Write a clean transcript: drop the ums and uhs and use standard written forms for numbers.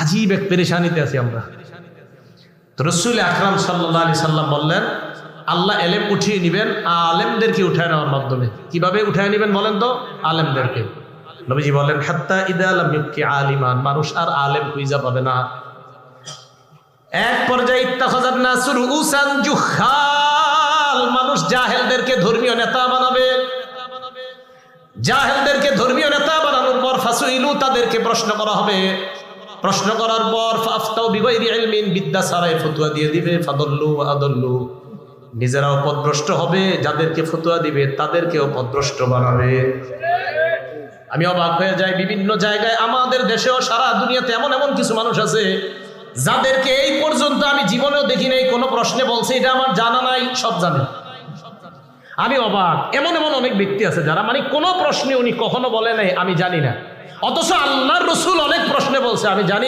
আজীব এক পেরেশানিতে আছি আমরা। তো রাসূল আকরাম সাল্লাল্লাহু আলাইহি সাল্লাম বললেন, আল্লাহ এলেম উঠিয়ে নেবেন আলেমদেরকে উঠায় নেওয়ার মাধ্যমে। কিভাবে উঠায় নেবেন বলেন তো? আলেমদেরকে। নবীজি বলেন, হাত্তা ইদা লাম ইবকি আলিমান, মানুষ আর আলেম খুঁজে পাবে না। এক পর্যায়ে ইত্তাখাযান নাসু রুউসান জুহাল, মানুষ জাহেলদেরকে ধর্মীয় নেতা বানাবে। জাহেলদেরকে ধর্মীয় নেতা বানানোর পর ফাসুইলু, তাদেরকে প্রশ্ন করা হবে। প্রশ্ন করার পর ফাফতাউ বিগাইরি ইলমিন, বিদ্যা ছাড়াই ফতোয়া দিয়ে দিবে। ফাদল্লু আদল্লু, নিজেরাও পথভ্রষ্ট হবে, যাদেরকে ফতোয়া দিবে তাদেরকেও পথভ্রষ্ট বানাবে। আমি অবাক হয়ে যাই, বিভিন্ন জায়গায় আমাদের দেশেও সারা দুনিয়াতে এমন এমন কিছু মানুষ আছে যাদেরকে এই পর্যন্ত আমি জীবনেও দেখি নাই কোনো প্রশ্নে বলছে এটা আমার জানা নাই, সব জানে। আমি অবাক, এমন এমন অনেক ব্যক্তি আছে যারা মানে কোনো প্রশ্নে উনি কখনো বলে নাই আমি জানি না, অথচ আল্লাহর রাসূল অনেক প্রশ্নে বলছে আমি জানি